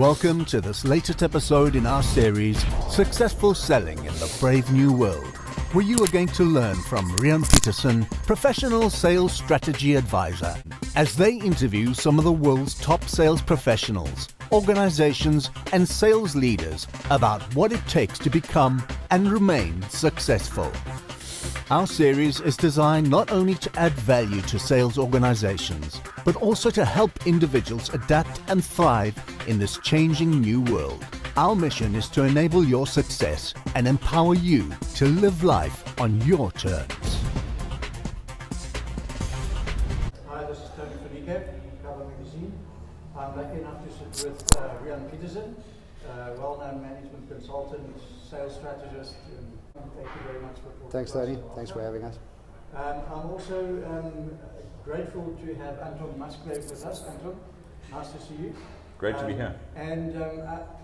Welcome to this latest episode in our series, Successful Selling in the Brave New World, where you are going to learn from Rian Peterson, professional sales strategy advisor, as they interview some of the world's top sales professionals, organizations, and sales leaders about what it takes to become and remain successful. Our series is designed not only to add value to sales organizations, but also to help individuals adapt and thrive in this changing new world. Our mission is to enable your success and empower you to live life on your terms. Hi, this is Tony Fanique, Cover Magazine. I'm lucky enough to sit with Rian Peterson, well-known management consultant, sales strategist. Thank you very much for talking. Thanks, Tony. Thanks for having us. I'm also grateful to have Anton Musgrave with us. Anton, nice to see you. Great to be here. And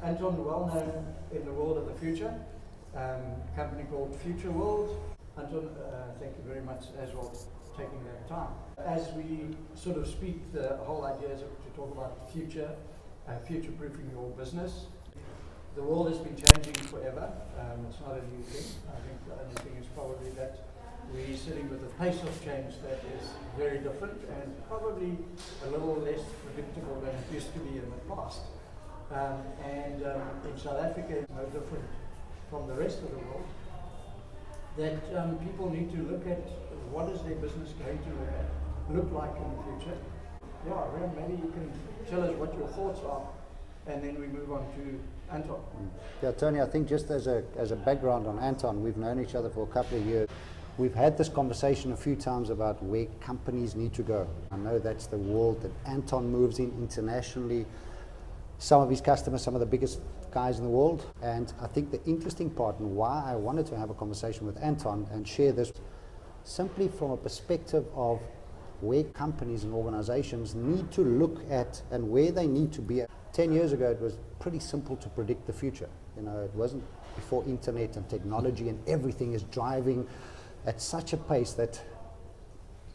Anton, well known in the world of the future, company called Future World. Anton, thank you very much as well for taking that time. As we sort of speak, the whole idea is to talk about the future, future-proofing your business. The world has been changing forever. It's not a new thing. I think the only thing is probably that we're sitting with a pace of change that is very different and probably a little less predictable than it used to be in the past. In South Africa, it's no different from the rest of the world. That people need to look at what is their business going to look like in the future. Yeah, Rian, maybe you can tell us what your thoughts are, and then we move on to Anton. Yeah, Tony, I think just as a background on Anton, we've known each other for a couple of years. We've had this conversation a few times about where companies need to go. I know that's the world that Anton moves in internationally. Some of his customers, some of the biggest guys in the world. And I think the interesting part and why I wanted to have a conversation with Anton and share this simply from a perspective of where companies and organizations need to look at and where they need to be. 10 years ago, it was pretty simple to predict the future. You know, it wasn't before internet and technology and everything is driving at such a pace that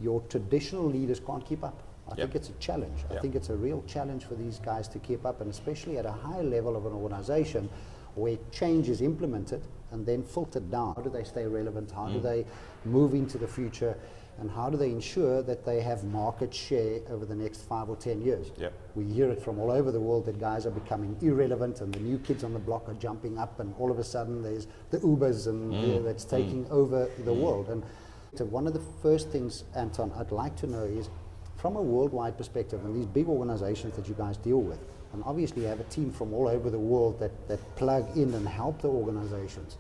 your traditional leaders can't keep up. I think it's a challenge. I think it's a real challenge for these guys to keep up, and especially at a high level of an organization where change is implemented and then filtered down. How do they stay relevant? How do they move into the future? And how do they ensure that they have market share over the next 5 or 10 years? Yep. We hear it from all over the world that guys are becoming irrelevant and the new kids on the block are jumping up, and all of a sudden there's the Ubers and that's taking over the world. And so one of the first things, Anton, I'd like to know is, from a worldwide perspective, and these big organizations that you guys deal with, and obviously you have a team from all over the world that plug in and help the organizations.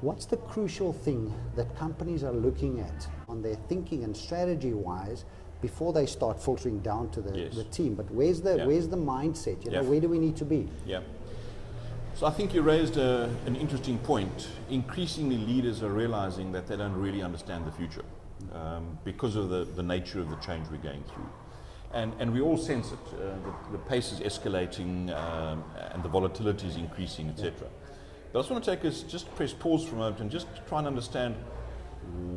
What's the crucial thing that companies are looking at on their thinking and strategy-wise before they start filtering down to the team? But where's the mindset? You know, where do we need to be? Yeah. So I think you raised an interesting point. Increasingly, leaders are realizing that they don't really understand the future because of the nature of the change we're going through. And we all sense it. The pace is escalating and the volatility is increasing, etc. But I just want to just press pause for a moment and just try and understand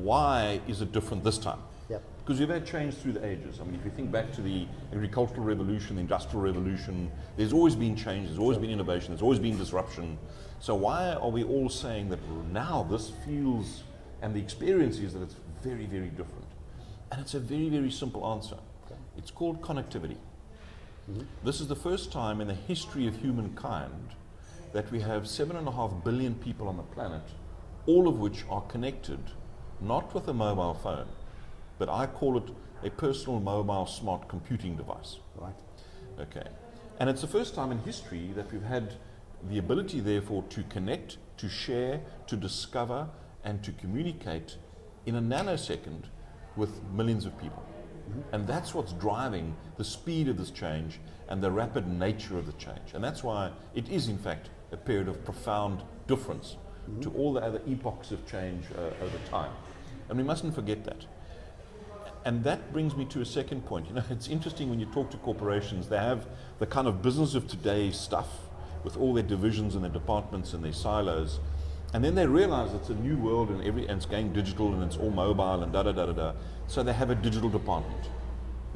why is it different this time? Because we've had change through the ages. I mean, if you think back to the agricultural revolution, the industrial revolution, there's always been change, there's always been innovation, there's always been disruption. So why are we all saying that now this feels, and the experience is that it's very, very different? And it's a very, very simple answer. It's called connectivity. This is the first time in the history of humankind that we have 7.5 billion people on the planet, all of which are connected, not with a mobile phone, but I call it a personal mobile smart computing device. Right. Okay. And it's the first time in history that we've had the ability, therefore, to connect, to share, to discover, and to communicate in a nanosecond with millions of people. And that's what's driving the speed of this change and the rapid nature of the change. And that's why it is, in fact, a period of profound difference to all the other epochs of change over time. And we mustn't forget that. And that brings me to a second point. You know, it's interesting when you talk to corporations, they have the kind of business of today stuff with all their divisions and their departments and their silos. And then they realize it's a new world and it's going digital and it's all mobile and da-da-da-da-da. So they have a digital department.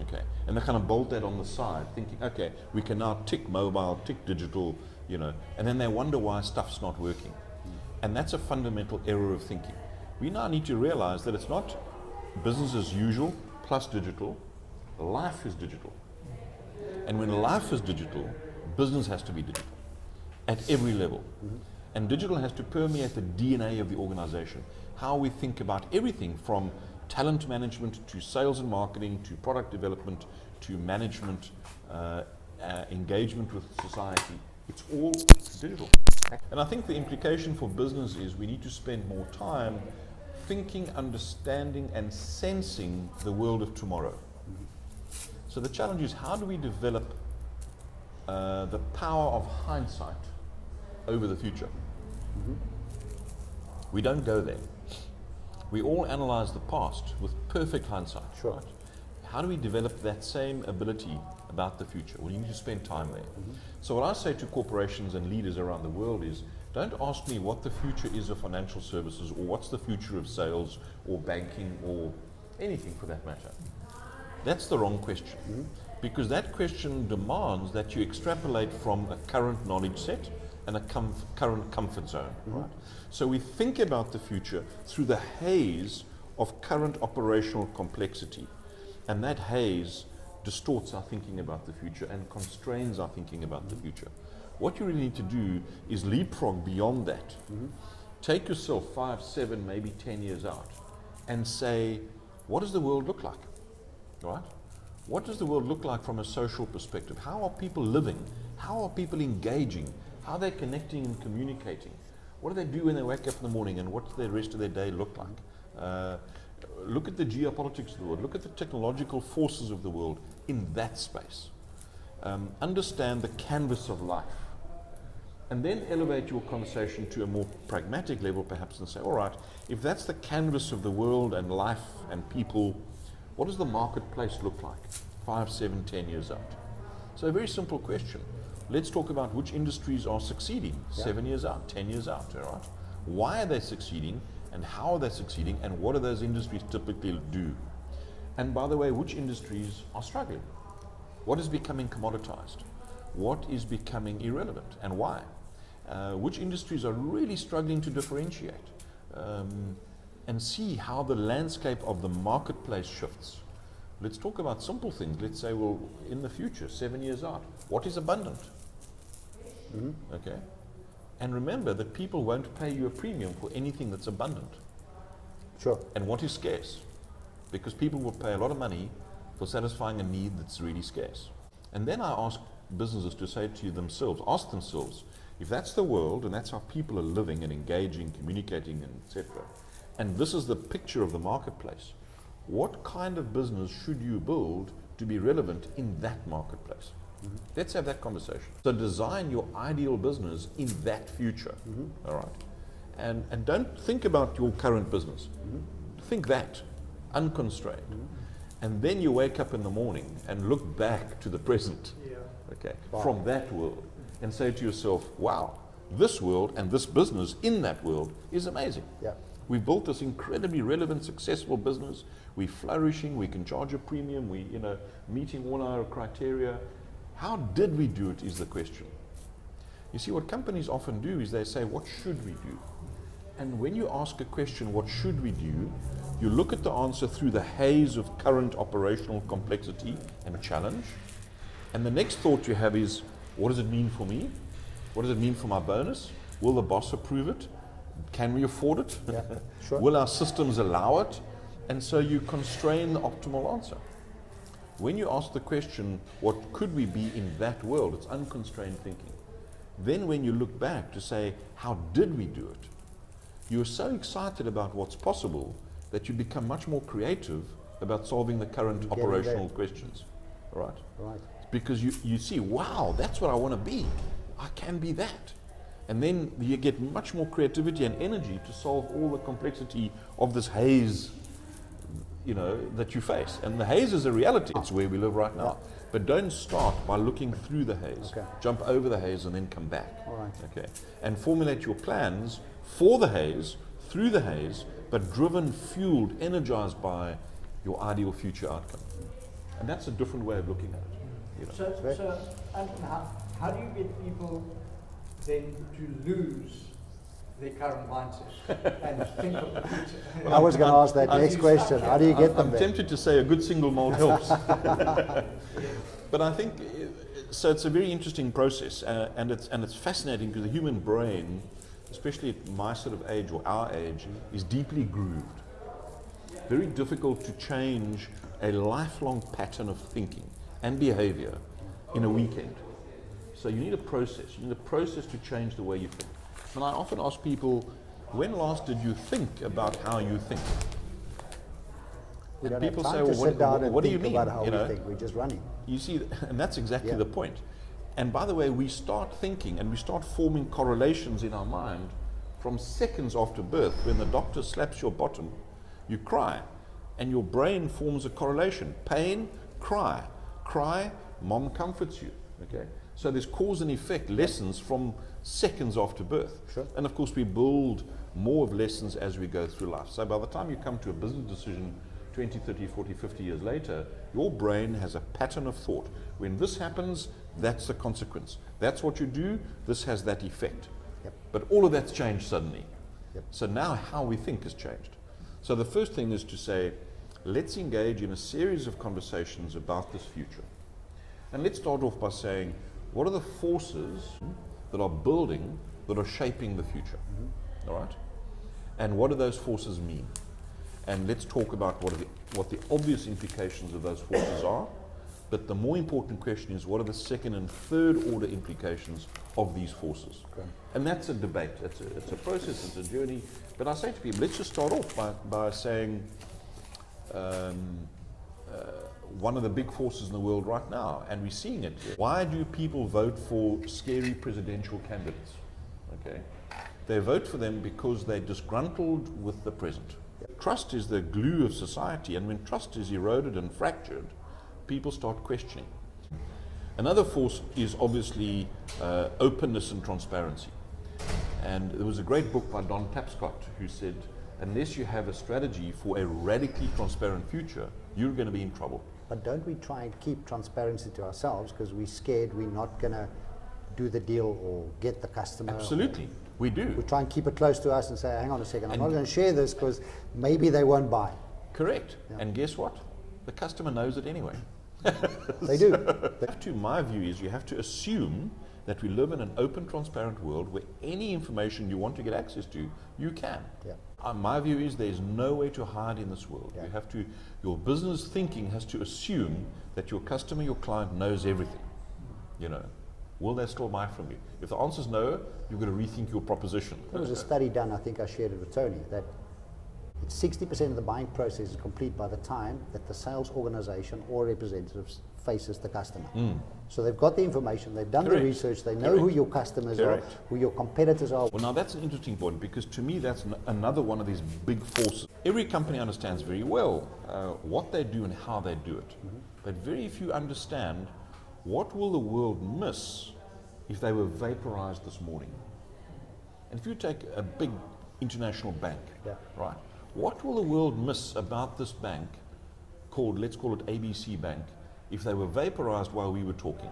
Okay, and they kind of bolt that on the side, thinking, okay, we can now tick mobile, tick digital, and then they wonder why stuff's not working. And that's a fundamental error of thinking. We now need to realize that it's not business as usual plus digital. Life is digital. And when life is digital, business has to be digital at every level. And digital has to permeate the DNA of the organization. How we think about everything from talent management to sales and marketing to product development to management, engagement with society. It's all digital. And I think the implication for business is we need to spend more time thinking, understanding, and sensing the world of tomorrow. So the challenge is, how do we develop the power of hindsight over the future? We don't go there. We all analyze the past with perfect hindsight. Sure. Right? How do we develop that same ability about the future? Well, you need to spend time there. So what I say to corporations and leaders around the world is, don't ask me what the future is of financial services, or what's the future of sales or banking or anything for that matter. That's the wrong question. Because that question demands that you extrapolate from a current knowledge set and a current comfort zone. Right? So we think about the future through the haze of current operational complexity. And that haze distorts our thinking about the future and constrains our thinking about the future. What you really need to do is leapfrog beyond that. Take yourself 5, 7, maybe 10 years out and say, what does the world look like? Right? What does the world look like from a social perspective? How are people living? How are people engaging? How are they connecting and communicating? What do they do when they wake up in the morning, and what's the rest of their day look like? Look at the geopolitics of the world. Look at the technological forces of the world in that space. Understand the canvas of life. And then elevate your conversation to a more pragmatic level perhaps and say, all right, if that's the canvas of the world and life and people, what does the marketplace look like 5, 7, 10 years out? So a very simple question. Let's talk about which industries are succeeding 7 years out, 10 years out, all right? Why are they succeeding, and how are they succeeding, and what do those industries typically do? And by the way, which industries are struggling? What is becoming commoditized? What is becoming irrelevant, and why? Which industries are really struggling to differentiate? And see how the landscape of the marketplace shifts. Let's talk about simple things. Let's say, well, in the future, 7 years out, what is abundant? Okay? And remember that people won't pay you a premium for anything that's abundant. Sure. And what is scarce? Because people will pay a lot of money for satisfying a need that's really scarce. And then I ask businesses to say to themselves, ask themselves, if that's the world and that's how people are living and engaging, communicating, and etc., and this is the picture of the marketplace, what kind of business should you build to be relevant in that marketplace? Let's have that conversation. So design your ideal business in that future, all right? And don't think about your current business. Think that, unconstrained. And then you wake up in the morning and look back to the present, okay, from that world, and say to yourself, wow, this world and this business in that world is amazing. Yeah. We've built this incredibly relevant, successful business. We're flourishing. We can charge a premium. We, meeting all our criteria. How did we do it is the question. You see, what companies often do is they say, what should we do? And when you ask a question, what should we do, you look at the answer through the haze of current operational complexity and challenge. And the next thought you have is, what does it mean for me? What does it mean for my bonus? Will the boss approve it? Can we afford it? Yeah, sure. Will our systems allow it? And so you constrain the optimal answer. When you ask the question, what could we be in that world? It's unconstrained thinking. Then when you look back to say, how did we do it? You're so excited about what's possible that you become much more creative about solving the current operational questions. Right? Right. Because you see, wow, that's what I want to be. I can be that. And then you get much more creativity and energy to solve all the complexity of this haze, that you face. And the haze is a reality. It's where we live right now. But don't start by looking through the haze. Okay. Jump over the haze and then come back. All right. Okay. And formulate your plans for the haze, through the haze, but driven, fueled, energized by your ideal future outcome. And that's a different way of looking at it. You know. So Anton, how do you get people then to lose their current mindset and think of the future? I was going to ask that next question. How do you get them I'm there? tempted to say a good single malt helps. But I think, so it's a very interesting process, and it's fascinating because the human brain, especially at my sort of age or our age, is deeply grooved. Very difficult to change a lifelong pattern of thinking and behavior in a weekend. So you need a process. You need a process to change the way you think. And I often ask people, when last did you think about how you think? We And don't people have say, time well, to sit down and what do you think mean? about how You we know? think. We're just running. You see, and that's exactly Yeah. the point. And by the way, we start thinking and we start forming correlations in our mind from seconds after birth. When the doctor slaps your bottom, you cry, and your brain forms a correlation. Pain, cry. Cry, mom comforts you. Okay? So there's cause and effect lessons from seconds after birth. Sure. And of course, we build more of lessons as we go through life. So by the time you come to a business decision 20, 30, 40, 50 years later, your brain has a pattern of thought. When this happens, that's the consequence. That's what you do, this has that effect. Yep. But all of that's changed suddenly. Yep. So now how we think has changed. So the first thing is to say, let's engage in a series of conversations about this future. And let's start off by saying, what are the forces that are building, that are shaping the future? All right? And what do those forces mean? And let's talk about what the obvious implications of those forces are. But the more important question is, what are the second and third order implications of these forces? Okay. And that's a debate. It's a process, it's a journey. But I say to people, let's just start off by saying one of the big forces in the world right now, and we're seeing it. Why do people vote for scary presidential candidates? Okay, they vote for them because they're disgruntled with the present. Trust is the glue of society, and when trust is eroded and fractured, people start questioning. Another force is obviously openness and transparency. And there was a great book by Don Tapscott who said, unless you have a strategy for a radically transparent future, you're going to be in trouble. But don't we try and keep transparency to ourselves because we're scared we're not going to do the deal or get the customer? Absolutely, we do. We try and keep it close to us and say, hang on a second, I'm not going to share this because maybe they won't buy. Correct. Yeah. And guess what? The customer knows it anyway. They do. My view is you have to assume that we live in an open, transparent world where any information you want to get access to, you can. Yeah. My view is there's no way to hide in this world. Yeah. You have to, your business thinking has to assume that your customer, your client knows everything. You know, will they still buy from you? If the answer is no, you've got to rethink your proposition. There was a study done, I think I shared it with Tony, that 60% of the buying process is complete by the time that the sales organization or representatives faces the customer. So they've got the information, they've done Correct. the research, they know who Correct. your customers Correct. are, who your competitors are. Well, now that's an interesting point because to me that's another one of these big forces. Every company understands very well what they do and how they do it, but very few understand what will the world miss if they were vaporized this morning. And if you take a big international bank, Yeah. right, what will the world miss about this bank called, let's call it ABC Bank, if they were vaporized while we were talking?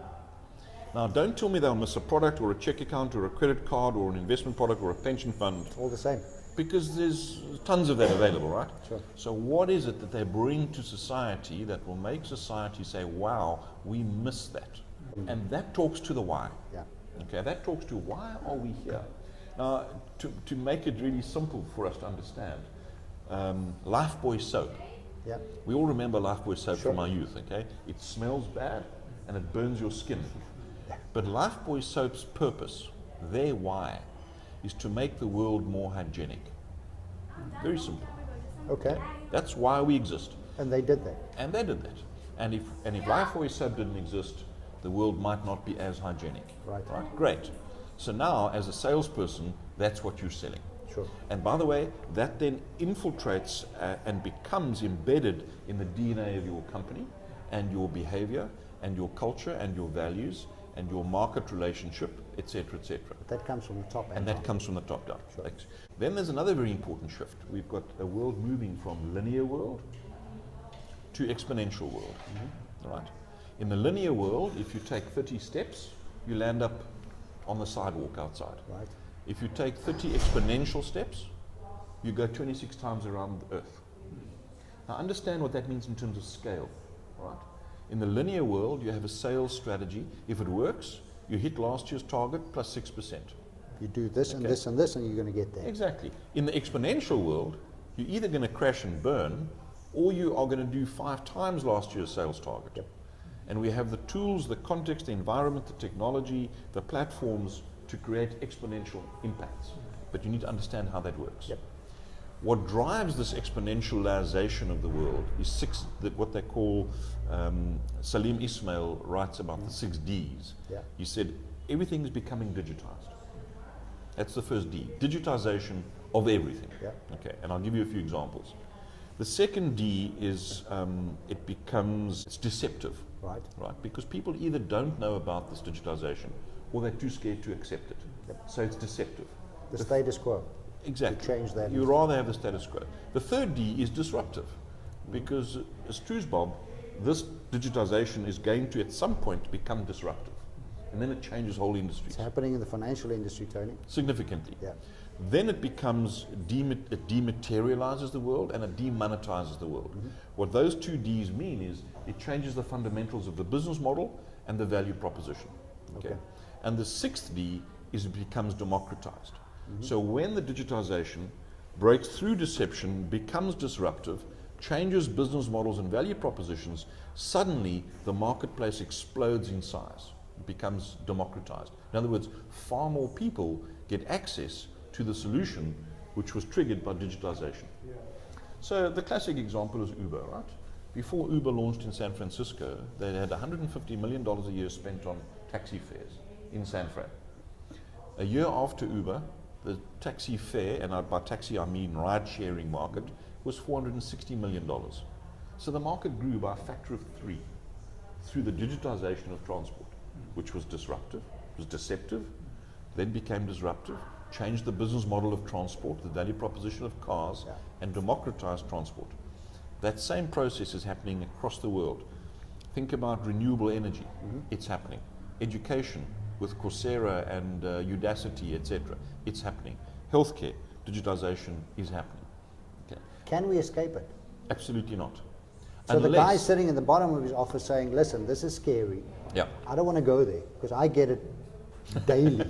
Now, don't tell me they'll miss a product or a check account or a credit card or an investment product or a pension fund, All the same. because there's tons of that available, right? Sure. So what is it that they bring to society that will make society say, wow, we miss that? And that talks to the why. Yeah. Okay, that talks to why are we here? Now, to make it really simple for us to understand, Lifebuoy soap. Yeah. We all remember Lifebuoy soap Sure. from our youth, okay? It smells bad and it burns your skin. But Lifebuoy soap's purpose, their why, is to make the world more hygienic. Very simple. Okay. That's why we exist. And they did that. And they did that. And if Lifebuoy soap didn't exist, the world might not be as hygienic. Right. Great. So now, as a salesperson, that's what you're selling. Sure. And by the way, that then infiltrates and becomes embedded in the DNA of your company and your behavior and your culture and your values and your market relationship, etc., etc. But that comes from the top. And that comes from the top down. Sure. Thanks. Then there's another very important shift. We've got a world moving from linear world to exponential world. right? In the linear world, if you take 30 steps, you land up on the sidewalk outside. Right. If you take 30 exponential steps, you go 26 times around the Earth. Now understand what that means in terms of scale, right? In the linear world, you have a sales strategy. If it works, you hit last year's target plus 6%. You do this and this and this, and you're going to get there. Exactly. In the exponential world, you're either going to crash and burn, or you are going to do 5 times last year's sales target. Yep. And we have the tools, the context, the environment, the technology, the platforms to create exponential impacts. But you need to understand how that works. Yep. What drives this exponentialization of the world is what they call, Salim Ismail writes about the 6 Ds. Yeah. He said, everything is becoming digitized. That's the first D, digitization of everything. Yeah. Okay, and I'll give you a few examples. The second D is it's deceptive. Right. Right, because people either don't know about this digitization or they're too scared to accept it. Yep. So it's deceptive. The status quo. Exactly. To change that. You rather have the status quo. The third D is disruptive, because as true as Bob, this digitization is going to at some point become disruptive, and then it changes whole industries It's happening in the financial industry, Tony. significantly. Yeah. Then it becomes it dematerializes the world and it demonetizes the world. What those 2 Ds mean is it changes the fundamentals of the business model and the value proposition. Okay. And the 6th D is it becomes democratized. So when the digitization breaks through deception, becomes disruptive, changes business models and value propositions, suddenly the marketplace explodes in size. It becomes democratized. In other words, far more people get access to the solution which was triggered by digitization. Yeah. So the classic example is Uber, right? Before Uber launched in San Francisco, they had $150 million a year spent on taxi fares in San Fran. A year after Uber, the taxi fare, and by taxi I mean ride-sharing market, was $460 million. So the market grew by a factor of 3 through the digitization of transport, which was disruptive, was deceptive, then became disruptive, changed the business model of transport, the value proposition of cars, and democratized transport. That same process is happening across the world. Think about renewable energy. It's happening. Education with Coursera and Udacity, etc. It's happening. Healthcare, digitization is happening. Okay. Can we escape it? Absolutely not. So the guy sitting in the bottom of his office saying, listen, this is scary. Yeah. I don't want to go there because I get it daily.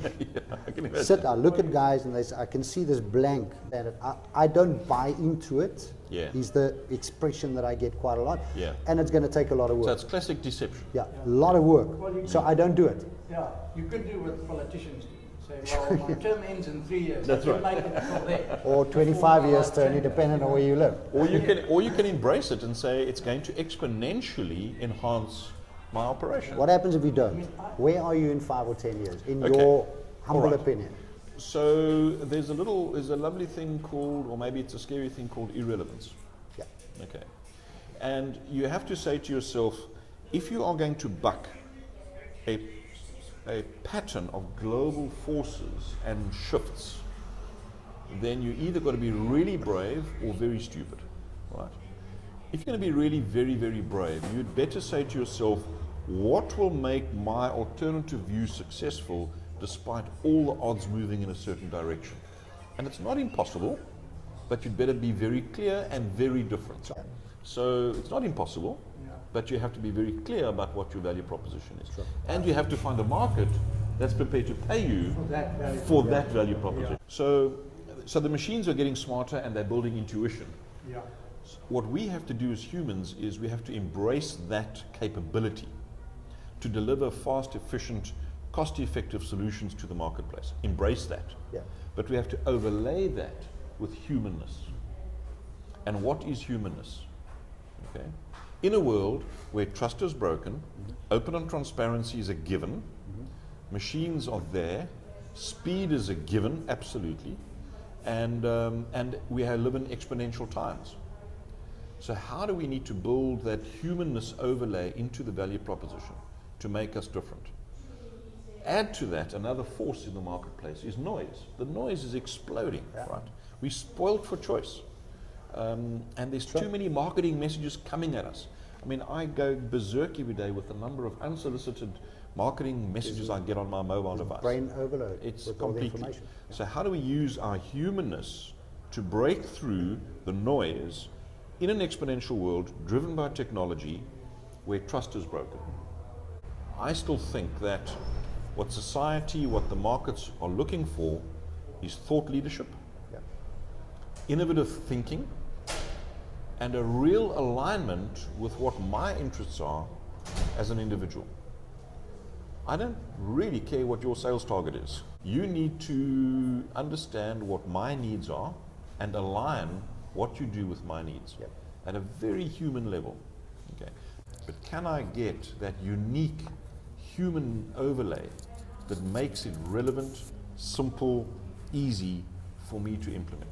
I can imagine. I look at guys and I can see this blank. And I don't buy into it. Yeah. Is the expression that I get quite a lot. Yeah. And it's going to take a lot of work. So it's classic deception. Yeah, a lot of work. Well, So I don't do it. Yeah, you could do what politicians do. Say, well, my term ends in 3 years. That's I can right. make it until there. Or 25 years, Tony, depending on where you live. Or you can embrace it and say it's going to exponentially enhance my operation. What happens if you don't? Where are you in 5 or 10 years, in Okay. your humble All right. opinion? So there's a lovely thing called, or maybe it's a scary thing called irrelevance. Yeah. Okay. And you have to say to yourself, if you are going to buck a pattern of global forces and shifts, then you either got to be really brave or very stupid, right? If you're going to be really very, very brave, you'd better say to yourself, what will make my alternative view successful despite all the odds moving in a certain direction? And it's not impossible, but you'd better be very clear and very different. So it's not impossible, but you have to be very clear about what your value proposition is. Sure. And you have to find a market that's prepared to pay you For that value. for that value proposition. So the machines are getting smarter and they're building intuition. Yeah. What we have to do as humans is we have to embrace that capability to deliver fast, efficient, cost-effective solutions to the marketplace. Embrace that. Yeah. But we have to overlay that with humanness. And what is humanness? Okay? In a world where trust is broken, open and transparency is a given, machines are there, speed is a given, absolutely, and we live in exponential times. So how do we need to build that humanness overlay into the value proposition to make us different? Add to that another force in the marketplace is noise. The noise is exploding, right? We're spoiled for choice. And there's too many marketing messages coming at us. I mean, I go berserk every day with the number of unsolicited marketing messages I get on my mobile device. Brain overload. It's with all the completely. information. So how do we use our humanness to break through the noise in an exponential world driven by technology where trust is broken? I still think that what society, what the markets are looking for is thought leadership, Yeah. innovative thinking, and a real alignment with what my interests are as an individual. I don't really care what your sales target is. You need to understand what my needs are and align what you do with my needs Yep. at a very human level. Okay. But can I get that unique human overlay that makes it relevant, simple, easy for me to implement?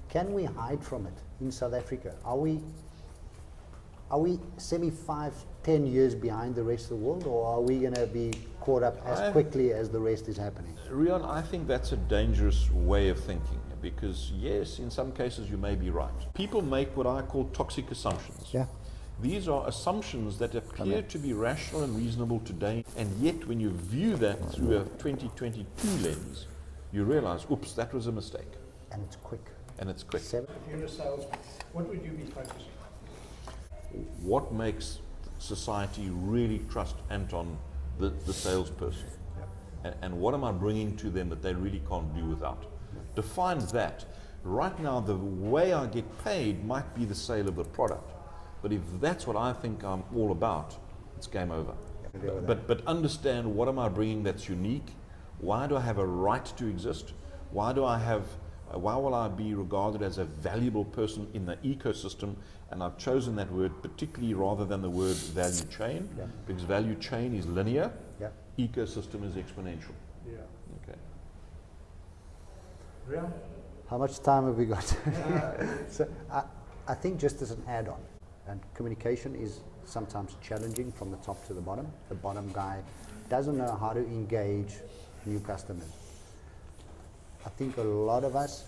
Can we hide from it in South Africa? Are we 5-10 years behind the rest of the world, or are we going to be caught up as quickly as the rest is happening? Rian, I think that's a dangerous way of thinking, because yes, in some cases you may be right. People make what I call toxic assumptions. Yeah. These are assumptions that appear to be rational and reasonable today, and yet when you view that through a 2022 lens, you realize, oops, that was a mistake. And it's quick. And it's quick. If you're a salesman, what would you be focusing on? What makes society really trust Anton, the salesperson? And what am I bringing to them that they really can't do without? Define that. Right now, the way I get paid might be the sale of the product. But if that's what I think I'm all about, it's game over. But understand, what am I bringing that's unique? Why do I have a right to exist? Why will I be regarded as a valuable person in the ecosystem? And I've chosen that word particularly rather than the word value chain, because value chain is linear, ecosystem is exponential. Yeah. Okay. Rian? How much time have we got? So I think just as an add-on, and communication is sometimes challenging from the top to the bottom. The bottom guy doesn't know how to engage new customers. I think a lot of us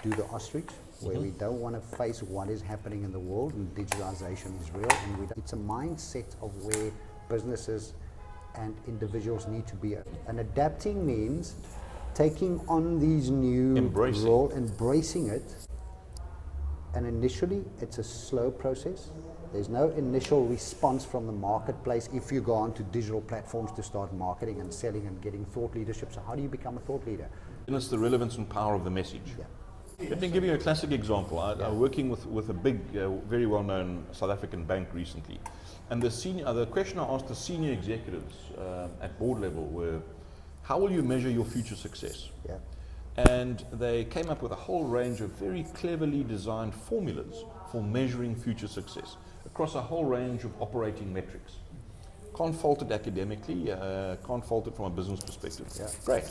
do the ostrich, where we don't want to face what is happening in the world, and digitalization is real, and it's a mindset of where businesses and individuals need to be. And adapting means taking on these new roles, embracing it. And initially, it's a slow process. There's no initial response from the marketplace if you go onto digital platforms to start marketing and selling and getting thought leadership. So how do you become a thought leader? And it's the relevance and power of the message. Yeah. Let me give you a classic example. I'm working with a big, very well-known South African bank recently. And the question I asked the senior executives at board level were, how will you measure your future success? Yeah. And they came up with a whole range of very cleverly designed formulas for measuring future success across a whole range of operating metrics. Can't fault it academically, can't fault it from a business perspective. Yeah. Great.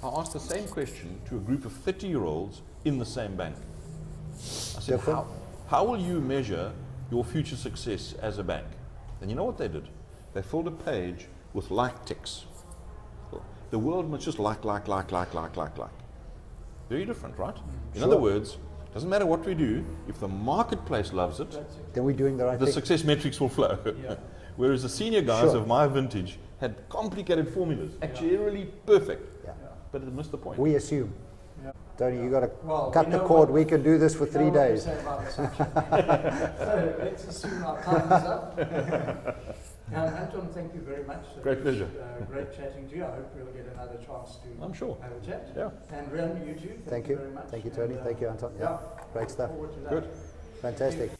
I asked the same question to a group of 30-year-olds in the same bank. I said, how will you measure your future success as a bank? And you know what they did? They filled a page with like ticks. The world must just like. Very different, right? In other words, doesn't matter what we do, if the marketplace loves it, then we're doing the right thing. the success metrics will flow. Whereas the senior guys of my vintage had complicated formulas, actuarially perfect, but it missed the point. We assume. Tony, you got to Well, cut the cord. We can do this for 3 days. So let's assume our time is up. Anton, thank you very much. Great pleasure. Great chatting to you. I hope we'll get another chance to I'm sure. have a chat. Yeah. And Rian, you too. Thank you you. very much. Thank you, Tony. And, Thank you, Anton. Yeah. Great stuff. Forward to that. Good. Fantastic.